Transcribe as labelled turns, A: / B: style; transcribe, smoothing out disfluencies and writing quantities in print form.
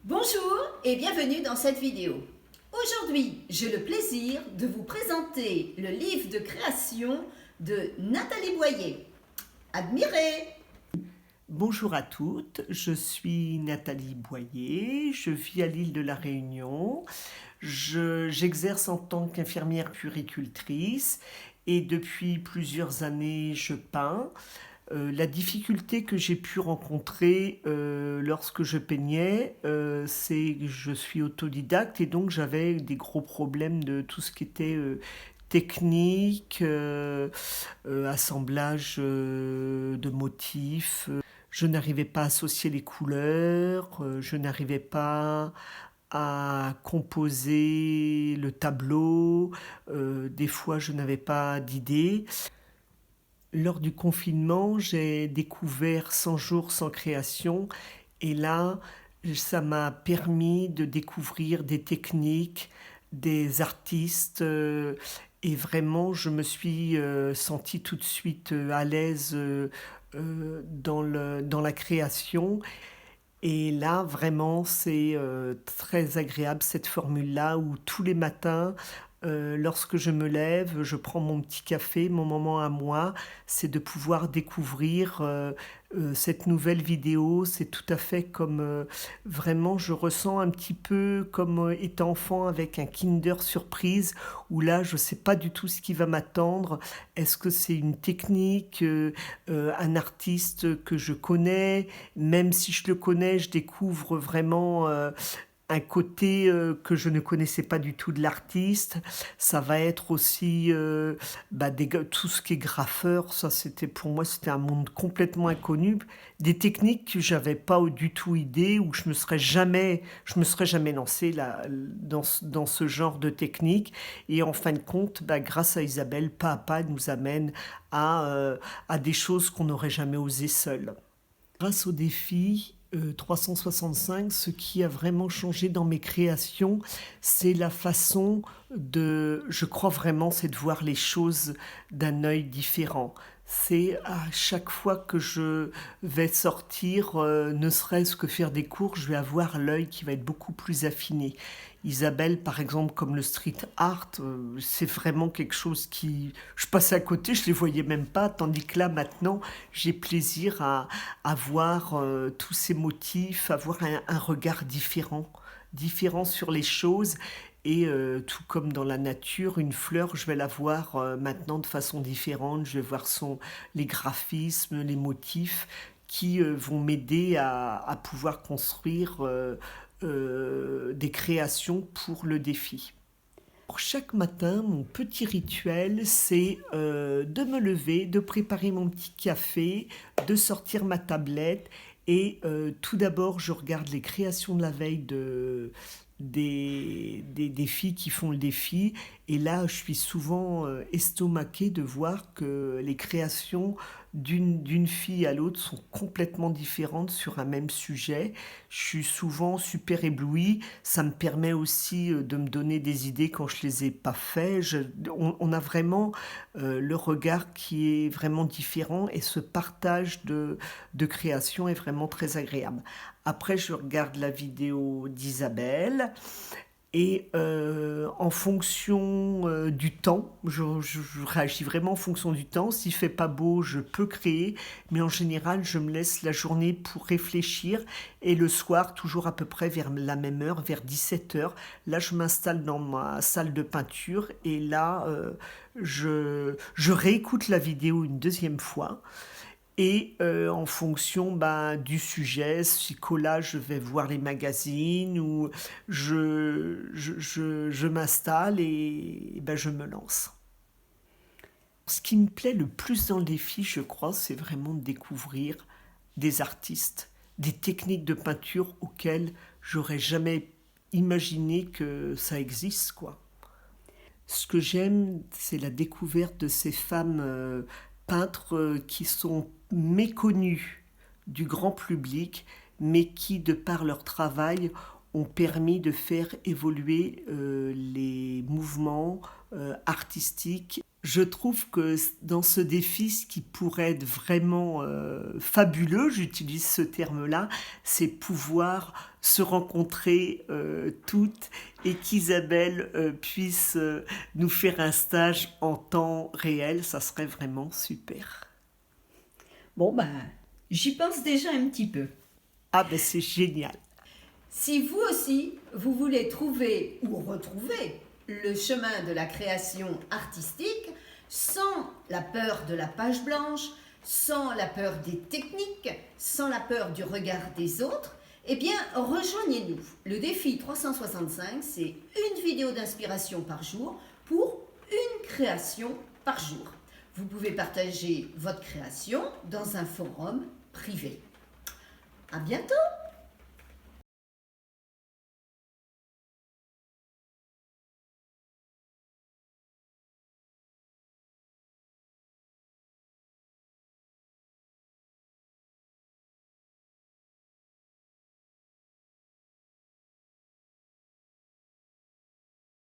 A: Bonjour et bienvenue dans cette vidéo. Aujourd'hui, j'ai le plaisir de vous présenter le livre de création de Nathalie Boyer. Admirez!
B: Bonjour à toutes, je suis Nathalie Boyer, je vis à l'île de la Réunion, j'exerce en tant qu'infirmière puéricultrice et depuis plusieurs années je peins. La difficulté que j'ai pu rencontrer lorsque je peignais, c'est que je suis autodidacte et donc j'avais des gros problèmes de tout ce qui était technique, assemblage de motifs. Je n'arrivais pas à associer les couleurs, je n'arrivais pas à composer le tableau, des fois je n'avais pas d'idée. Lors du confinement, j'ai découvert 100 jours sans création et là, ça m'a permis de découvrir des techniques, des artistes et vraiment, je me suis sentie tout de suite à l'aise dans la création. Et là, vraiment, c'est très agréable cette formule-là où tous les matins, lorsque je me lève, je prends mon petit café, mon moment à moi, c'est de pouvoir découvrir cette nouvelle vidéo. C'est tout à fait comme vraiment, je ressens un petit peu comme étant enfant avec un Kinder Surprise où là, je ne sais pas du tout ce qui va m'attendre. Est-ce que c'est une technique, un artiste que je connais? Même si je le connais, je découvre vraiment un côté que je ne connaissais pas du tout de l'artiste. Ça va être aussi tout ce qui est graffeur. Ça, c'était pour moi, c'était un monde complètement inconnu. Des techniques que j'avais pas du tout idée, où je me serais jamais lancée là, dans ce genre de technique. Et en fin de compte, grâce à Isabelle, pas à pas, elle nous amène à des choses qu'on n'aurait jamais osé seul. Grâce au défi 365, ce qui a vraiment changé dans mes créations, c'est la façon je crois vraiment, c'est de voir les choses d'un œil différent. C'est à chaque fois que je vais sortir, ne serait-ce que faire des cours, je vais avoir l'œil qui va être beaucoup plus affiné. Isabelle, par exemple, comme le street art, c'est vraiment quelque chose qui... Je passais à côté, je ne les voyais même pas, tandis que là, maintenant, j'ai plaisir à voir tous ces motifs, avoir un regard différent sur les choses. Et tout comme dans la nature, une fleur, je vais la voir maintenant de façon différente. Je vais voir les graphismes, les motifs qui vont m'aider à pouvoir construire des créations pour le défi. Pour chaque matin, mon petit rituel, c'est de me lever, de préparer mon petit café, de sortir ma tablette et tout d'abord, je regarde les créations de la veille des filles qui font le défi. Et là, je suis souvent estomaquée de voir que les créations d'une fille à l'autre sont complètement différentes sur un même sujet. Je suis souvent super éblouie. Ça me permet aussi de me donner des idées quand je les ai pas fait. On a vraiment le regard qui est vraiment différent et ce partage de création est vraiment très agréable. Après, je regarde la vidéo d'Isabelle et en fonction du temps, je réagis vraiment en fonction du temps. S'il fait pas beau, je peux créer, mais en général, je me laisse la journée pour réfléchir et le soir, toujours à peu près vers la même heure, vers 17 heures, là, je m'installe dans ma salle de peinture et là, je réécoute la vidéo une deuxième fois. Et en fonction du sujet, si collage, je vais voir les magazines ou je m'installe et je me lance. Ce qui me plaît le plus dans le défi, je crois, c'est vraiment de découvrir des artistes, des techniques de peinture auxquelles j'aurais jamais imaginé que ça existe, quoi. Ce que j'aime, c'est la découverte de ces femmes peintres qui sont méconnues du grand public, mais qui, de par leur travail, ont permis de faire évoluer les mouvements artistiques Je trouve que dans ce défi, ce qui pourrait être vraiment fabuleux, j'utilise ce terme-là, c'est pouvoir se rencontrer toutes et qu'Isabelle puisse nous faire un stage en temps réel. Ça serait vraiment super.
A: Bon, ben, j'y pense déjà un petit peu.
B: Ah ben c'est génial.
A: Si vous aussi, vous voulez trouver ou retrouver le chemin de la création artistique sans la peur de la page blanche, sans la peur des techniques, sans la peur du regard des autres, eh bien, rejoignez-nous. Le défi 365, c'est une vidéo d'inspiration par jour pour une création par jour. Vous pouvez partager votre création dans un forum privé. À bientôt!